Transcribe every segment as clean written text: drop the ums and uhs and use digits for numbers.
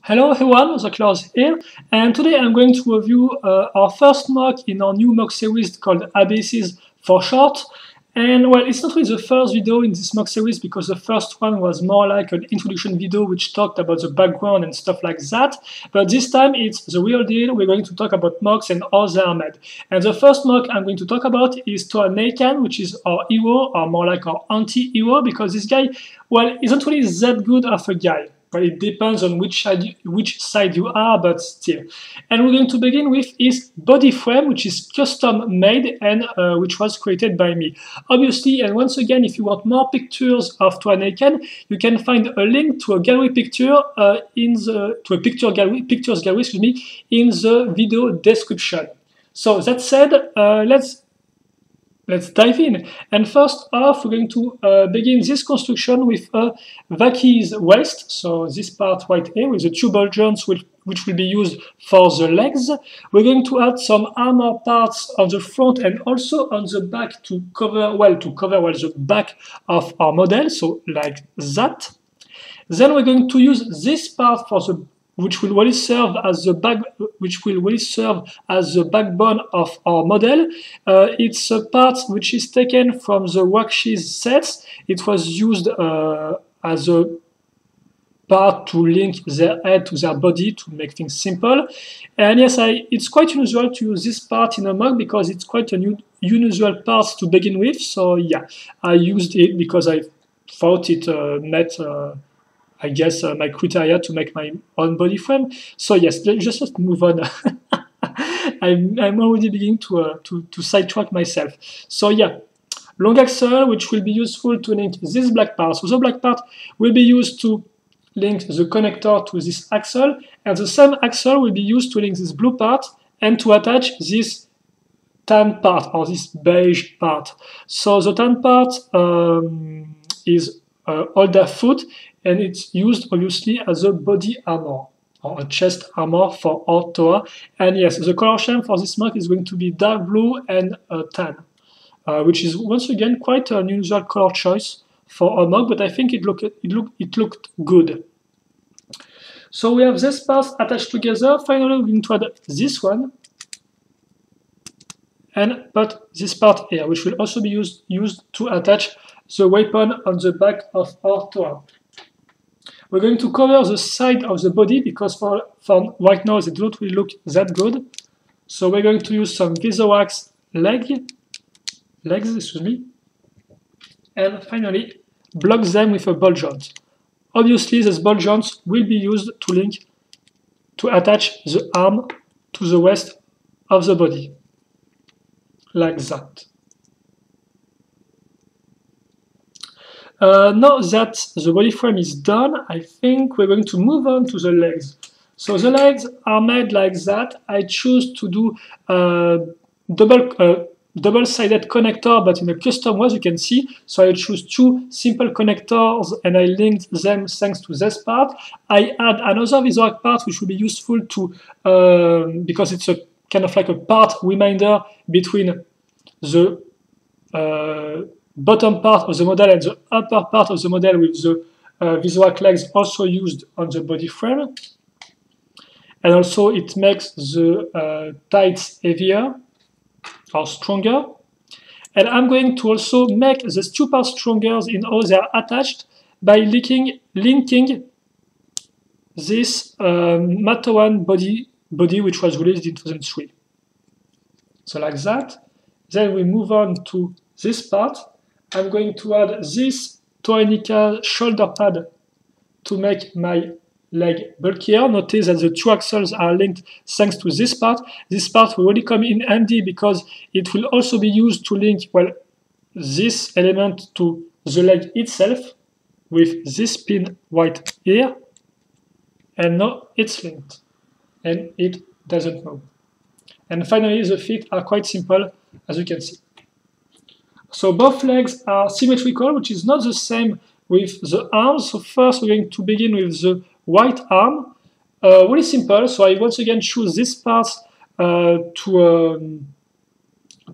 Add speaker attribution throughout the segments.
Speaker 1: Hello everyone, Loserkiller here, and today I'm going to review our first MOC in our new MOC series called ABCs for short. And well, it's not really the first video in this MOC series because the first one was more like an introduction video which talked about the background and stuff like that. But this time it's the real deal. We're going to talk about MOCs and how they are made. And the first MOC I'm going to talk about is Toa Naekan, which is our hero, or more like our anti-hero, because this guy, well, isn't really that good of a guy. Well, it depends on which side you are, but still. And we're going to begin with his body frame, which is custom made and which was created by me. Obviously, and once again, if you want more pictures of Toa Naekan, you can find a link to a gallery picture pictures gallery, excuse me, in the video description. So that said, let's dive in. And first off, we're going to begin this construction with a Vaki's waist. So this part right here with the two ball joints which will be used for the legs. We're going to add some armor parts on the front and also on the back to cover the back of our model. So like that. Then we're going to use this part for the which will really serve as the backbone of our model. It's a part which is taken from the worksheet sets. It was used as a part to link their head to their body to make things simple. And yes, it's quite unusual to use this part in a MOC because it's quite a unusual part to begin with. So yeah, I used it because I thought it met I guess my criteria to make my own body frame. So yes, let's move on. I'm already beginning to sidetrack myself. So yeah, long axle, which will be useful to link this black part. So the black part will be used to link the connector to this axle, and the same axle will be used to link this blue part and to attach this tan part or this beige part. So the tan part is older foot, and it's used obviously as a body armor or a chest armor for our Toa. And yes, the color scheme for this MOC is going to be dark blue and tan, which is once again quite an unusual color choice for a MOC, but I think it looked good. So we have this part attached together. Finally, we're going to add this one, but this part here, which will also be used to attach the weapon on the back of our Toa. We're going to cover the side of the body because for right now they don't really look that good. So we're going to use some beeswax legs, excuse me, and finally block them with a ball joint. Obviously, these ball joints will be used to attach the arm to the waist of the body, like that. Now that the body frame is done, I think we're going to move on to the legs. So the legs are made like that. I choose to do a double-sided connector, but in a custom way, as you can see. So I choose two simple connectors and I linked them thanks to this part. I add another visual part which will be useful to, because it's a kind of like a part reminder between the bottom part of the model and the upper part of the model with the beeswax legs also used on the body frame. And also it makes the tights heavier or stronger. And I'm going to also make the two parts stronger in how they are attached by linking this Matawan body which was released in 2003. So like that. Then we move on to this part. I'm going to add this Toa Naekan shoulder pad to make my leg bulkier. Notice that the two axles are linked thanks to this part. This part will really come in handy because it will also be used to link, well, this element to the leg itself with this pin right here. And now it's linked and it doesn't move. And finally, the feet are quite simple, as you can see. So both legs are symmetrical, which is not the same with the arms. So first we're going to begin with the right arm. Really simple. So I once again choose this part to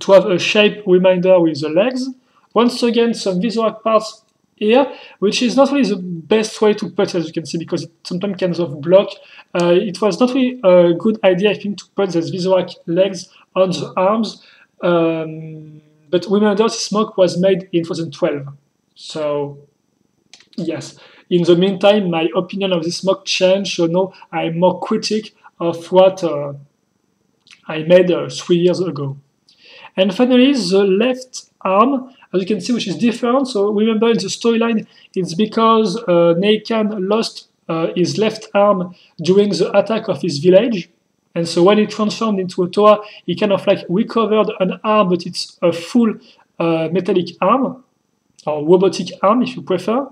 Speaker 1: have a shape reminder with the legs. Once again, some visual parts here, which is not really the best way to put, as you can see, because it sometimes can sort of block. It was not really a good idea, I think, to put the Visorac legs on the arms. But remember, this MOC was made in 2012. So, yes. In the meantime, my opinion of this MOC changed, so now I'm more critic of what I made 3 years ago. And finally, the left arm, as you can see, which is different. So remember, in the storyline, it's because Naekan lost his left arm during the attack of his village. And so when he transformed into a Toa, he kind of like recovered an arm, but it's a full metallic arm, or robotic arm if you prefer.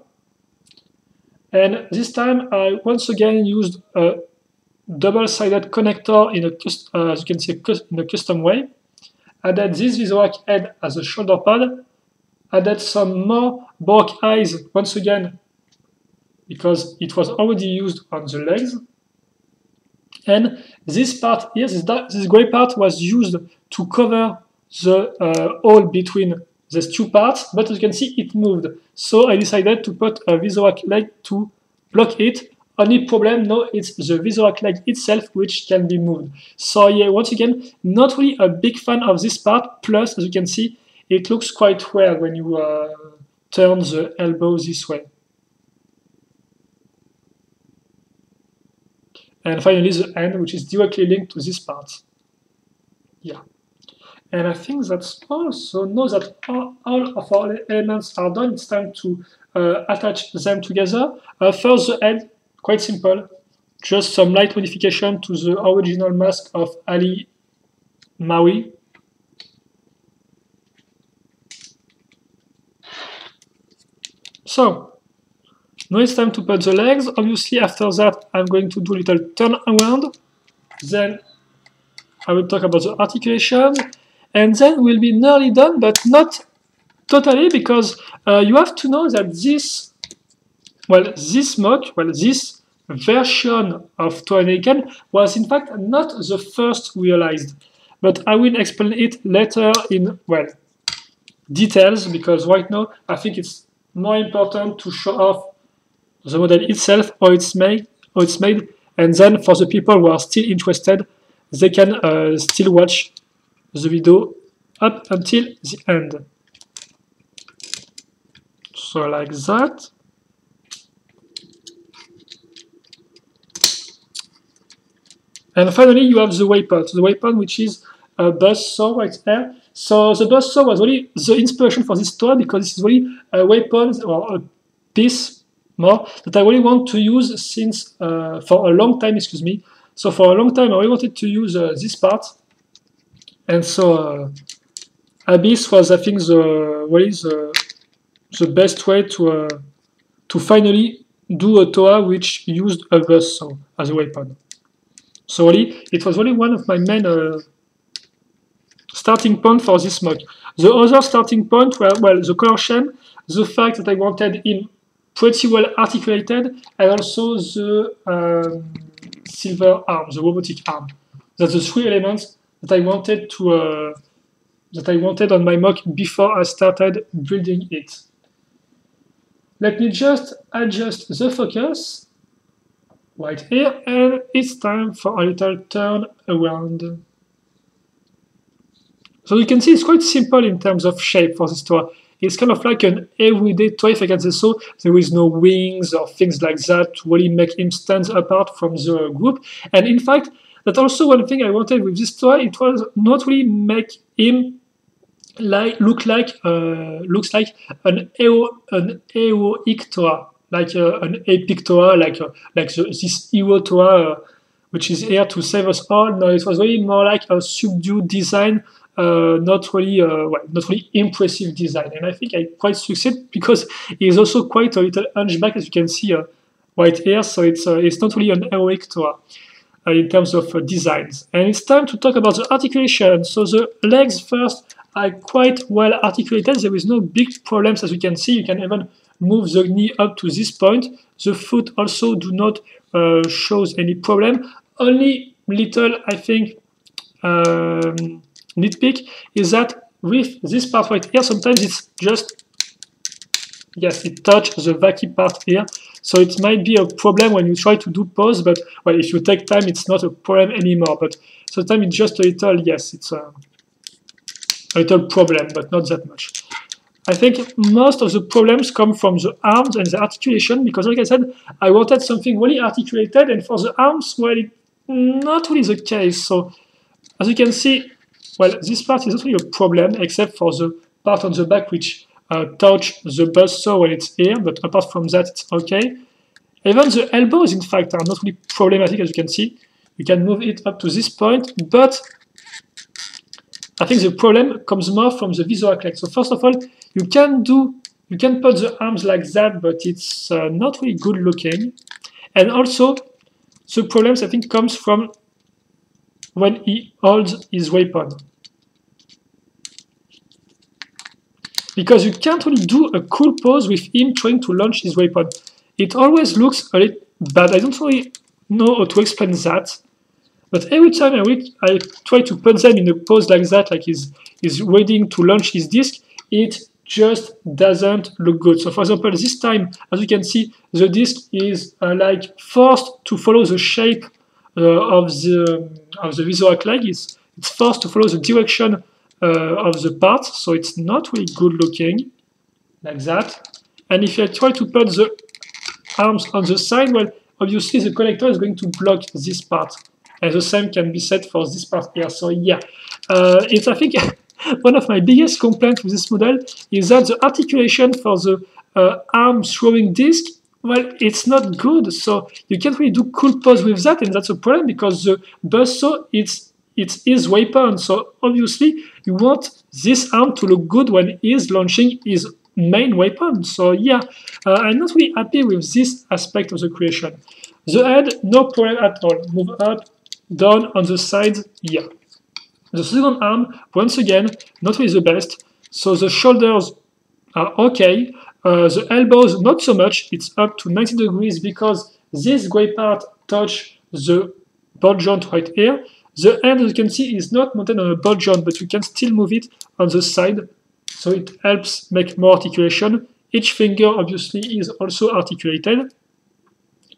Speaker 1: And this time I once again used a double-sided connector in a, as you can see, in a custom way. Added this Visorac head as a shoulder pad. Added some more Bork eyes once again because it was already used on the legs. And this part here, this gray part was used to cover the hole between these two parts, but as you can see, it moved. So I decided to put a Visorac leg to block it. Only problem now it's the Visorac leg itself which can be moved. So yeah, once again, not really a big fan of this part. Plus, as you can see, it looks quite weird when you turn the elbow this way. And finally, the end, which is directly linked to this part. Yeah. And I think that's all. So now that all of our elements are done, it's time to attach them together. First, the head, quite simple. Just some light modification to the original mask of Ali Maui. So, now it's time to put the legs. Obviously, after that, I'm going to do a little turn around. Then I will talk about the articulation. And then we'll be nearly done, but not totally, because you have to know that this MOC, this version of Toa Naekan was in fact not the first realized. But I will explain it later in, details, because right now I think it's more important to show off the model itself, how it's made, and then for the people who are still interested, they can still watch the video up until the end. So like that. And finally, you have the weapon. So the weapon, which is a buzzsaw right there. So the buzzsaw was really the inspiration for this toy because this is really a weapon or a piece more that I really want to use since for a long time. Excuse me. So for a long time, I really wanted to use this part, and so Abyss was, I think, the best way to finally do a Toa which used a buzzsaw as a weapon. So really, it was really one of my main starting point for this MOC. The other starting point were, the color scheme, the fact that I wanted him pretty well articulated, and also the silver arm, the robotic arm. That's the three elements that I wanted to on my MOC before I started building it. Let me just adjust the focus right here, and it's time for a little turn around. So you can see it's quite simple in terms of shape for this toy. It's kind of like an everyday toy, if I can say so. There is no wings or things like that to really make him stand apart from the group. And in fact, that's also one thing I wanted with this toy. It was not really make him looks like an heroic Toa, like an epic Toa, like this hero Toa, which is here to save us all. No, it was really more like a subdued design, not really impressive design. And I think I quite succeed because he's also quite a little hunchback, as you can see right here. So it's not really an heroic Toa in terms of designs. And it's time to talk about the articulation. So the legs first are quite well articulated. There is no big problems, as you can see. You can even move the knee up to this point. The foot also do not shows any problem. Only little, I think, nitpick is that with this part right here, sometimes it's just yes, it touched the vacuum part here. So it might be a problem when you try to do pause, but well, if you take time, it's not a problem anymore. But sometimes it's just a little, yes, it's a little problem, but not that much. I think most of the problems come from the arms and the articulation, because like I said, I wanted something really articulated, and for the arms, well, it's not really the case. So as you can see, well, this part is not really a problem, except for the part on the back which touch the buzzsaw when it's here, but apart from that, it's okay. Even the elbows, in fact, are not really problematic, as you can see. You can move it up to this point, but I think the problem comes more from the visual leg. So first of all, you can put the arms like that, but it's not really good looking. And also, the problems I think comes from when he holds his weapon. Because you can't really do a cool pose with him trying to launch his weapon. It always looks a little bad. I don't really know how to explain that. But every time I try to put them in a pose like that, like he's waiting to launch his disc, it just doesn't look good. So for example, this time, as you can see, the disc is like forced to follow the shape of the visual leg. It's forced to follow the direction of the part, so it's not really good looking, like that. And if I try to put the arms on the side, well, obviously the connector is going to block this part. And the same can be said for this part here. So yeah, it's I think one of my biggest complaints with this model is that the articulation for the arm throwing disc, well, it's not good. So you can't really do cool pose with that, and that's a problem because the buzzsaw, it's his weapon. So obviously you want this arm to look good when he's launching his main weapon. So yeah, I'm not really happy with this aspect of the creation. The head, no problem at all. Move up, down on the sides, yeah. The second arm, once again, not really the best. So the shoulders are okay. The elbows, not so much. It's up to 90 degrees because this gray part touch the ball joint right here. The hand, as you can see, is not mounted on a ball joint, but you can still move it on the side. So it helps make more articulation. Each finger, obviously, is also articulated.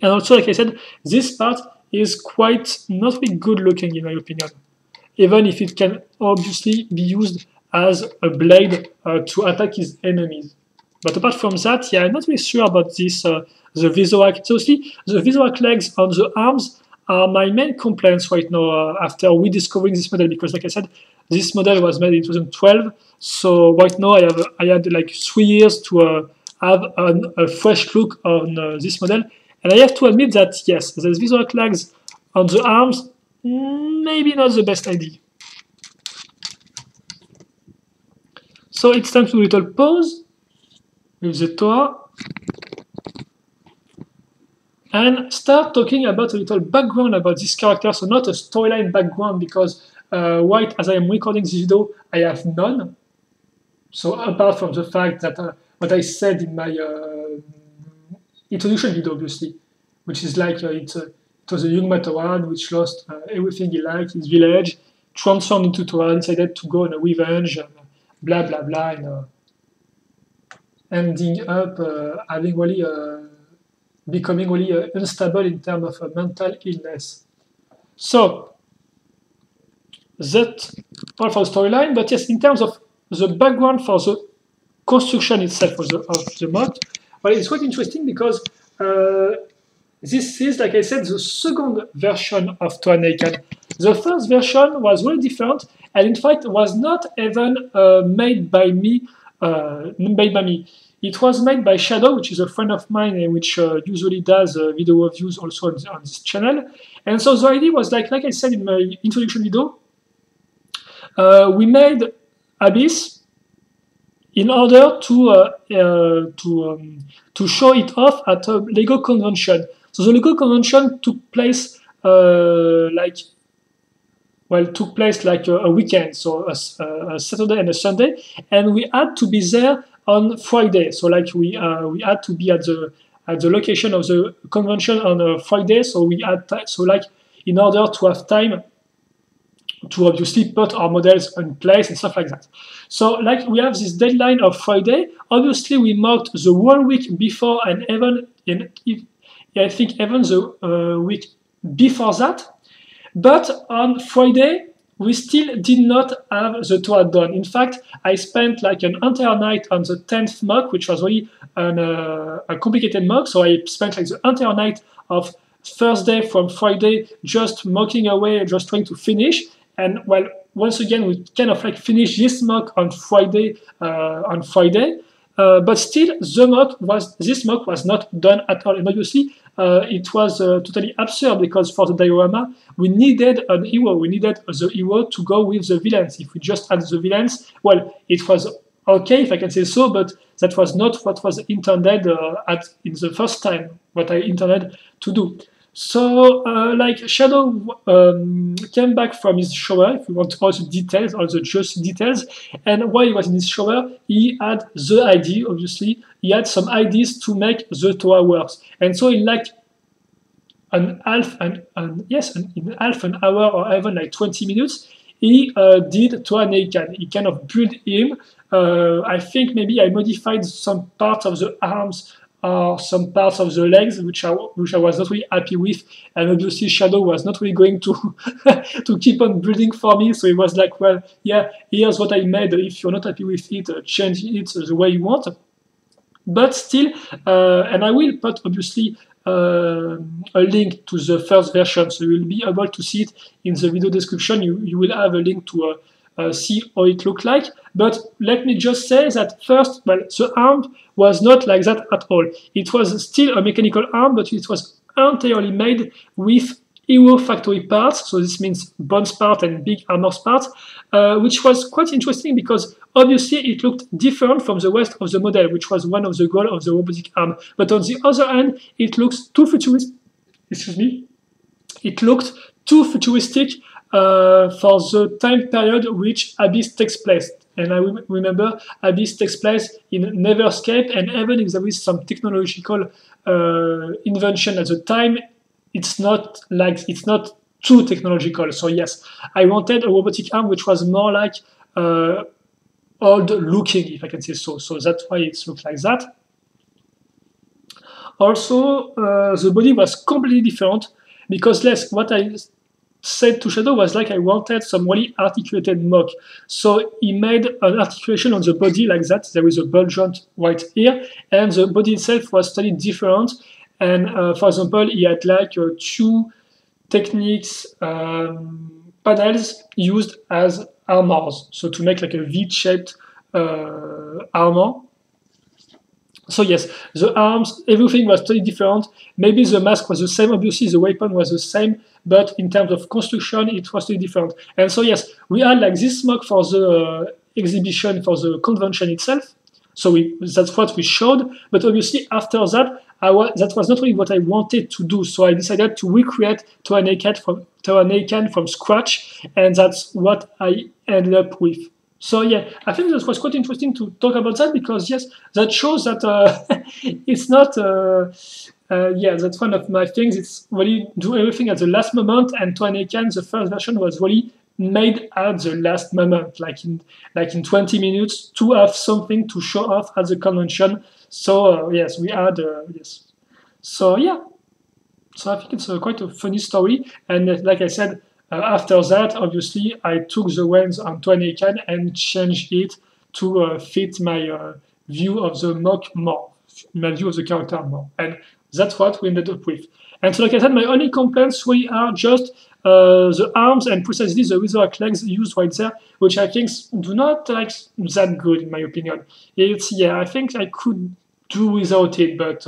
Speaker 1: And also, like I said, this part is quite not really good looking in my opinion, even if it can obviously be used as a blade to attack his enemies. But apart from that, yeah, I'm not really sure about this, the visual. So see, the visual legs on the arms are my main complaints right now after rediscovering this model, because like I said, this model was made in 2012, so right now I had like 3 years to have a fresh look on this model. And I have to admit that, yes, the visual legs on the arms, maybe not the best idea. So it's time to do a little pause with the Toa and start talking about a little background about this character. So not a storyline background, because right as I am recording this video, I have none. So apart from the fact that what I said in my introduction video, obviously, which is like it was a young Matoran which lost everything he liked, his village, transformed into Toa, decided to go on a revenge, and blah blah blah, and ending up having really becoming really unstable in terms of mental illness. So that's all for the storyline. But yes, in terms of the background for the construction itself of the mod, well, it's quite interesting because this is, like I said, the second version of Toa Naekan. The first version was really different, and in fact was not even made by me. It was made by Shadow, which is a friend of mine, which usually does video reviews also on this channel. And so the idea was like I said in my introduction video, we made Abyss in order to show it off at a LEGO convention. So the LEGO convention took place like a weekend, so a Saturday and a Sunday, and we had to be there on Friday. So like we had to be at the location of the convention on a Friday. So we had in order to have time to obviously put our models in place and stuff like that. So like we have this deadline of Friday. Obviously we marked the 1 week before and even I think even the week before that. But on Friday we still did not have the Toa done. In fact, I spent like an entire night on the 10th MOC, which was really a complicated MOC. So I spent like the entire night of Thursday from Friday just mocking away, just trying to finish. And well, once again, we kind of like finished this MOC on Friday. But still, this MOC was not done at all. And obviously, it was totally absurd because for the diorama, we needed an hero. We needed the hero to go with the villains. If we just had the villains, well, it was okay, if I can say so, but that was not what was intended in the first time, what I intended to do. So, like Shadow came back from his shower, if you want all the details, all the juicy details, and while he was in his shower, he had the idea, obviously, he had some ideas to make the Toa works. And so in like in half an hour or even like 20 minutes, he did Toa Naekan. He kind of built him. I think maybe I modified some parts of the arms or some parts of the legs, which I was not really happy with, and obviously Shadow was not really going to to keep on building for me, so he was like, well, yeah, here's what I made, if you're not happy with it, change it the way you want. But still, and I will put obviously a link to the first version, so you will be able to see it in the video description. You will have a link to see how it looked like. But let me just say that first, well, the arm was not like that at all. It was still a mechanical arm, but it was entirely made with hero factory parts, so this means bones part and big armor parts, which was quite interesting because obviously it looked different from the rest of the model, which was one of the goals of the robotic arm. But on the other hand, it looks too futuristic. Excuse me. It looked too futuristic for the time period which Abyss takes place. And I remember Abyss takes place in Neverscape, and even if there is some technological invention at the time, it's not too technological. So yes, I wanted a robotic arm which was more like old looking, if I can say so. So that's why it looked like that. Also, the body was completely different because what I said to Shadow was like I wanted some really articulated MOC. So he made an articulation on the body like that. There is a ball joint right here, and the body itself was totally different. And for example, he had like 2 techniques panels used as armors, so to make like a V-shaped armor. So yes, the arms, everything was totally different. Maybe the mask was the same, obviously the weapon was the same, but in terms of construction, it was totally different. And so yes, we had like this MOC for the exhibition, for the convention itself. So that's what we showed, but obviously after that, that was not really what I wanted to do. So I decided to recreate Toa Naekan from scratch, and that's what I ended up with. So yeah, I think that was quite interesting to talk about that because yes, that shows that it's not. Yeah, that's one of my things. It's really do everything at the last moment, and Toa Naekan, the first version, was really made at the last moment, like in 20 minutes, to have something to show off at the convention. So yes, we had yes. So yeah, so I think it's quite a funny story, and like I said. After that, obviously, I took the reins on Toa Naekan and changed it to fit my view of the MOC more, my view of the character more. And that's what we ended up with. And so, like I said, my only complaints really are just the arms and precisely the wizard legs used right there, which I think do not like that good, in my opinion. Yeah, I think I could do without it, but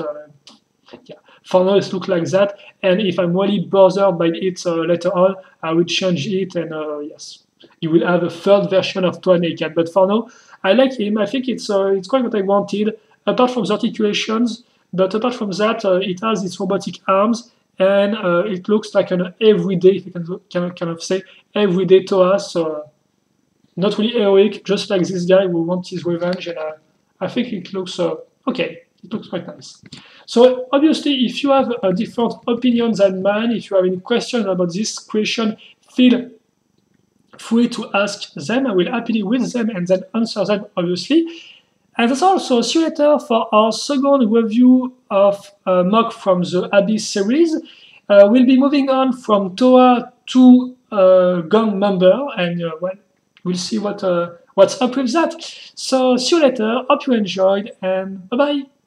Speaker 1: yeah. For now, it looks like that, and if I'm really bothered by it later on, I will change it, and yes, you will have a third version of Toa Naekan. But for now, I like him. I think it's quite what I wanted, apart from the articulations. But apart from that, it has its robotic arms, and it looks like an everyday, if you can kind of say, everyday Toa. So not really heroic, just like this guy who wants his revenge, and I think it looks okay. It looks quite nice. So obviously, if you have a different opinion than mine, if you have any questions about this creation, feel free to ask them. I will happily read them and then answer them, obviously. And that's all. So see you later for our second review of MOC from the Abyss series. We'll be moving on from Toa to gang member, and well, we'll see what's up with that. So see you later. Hope you enjoyed, and bye bye.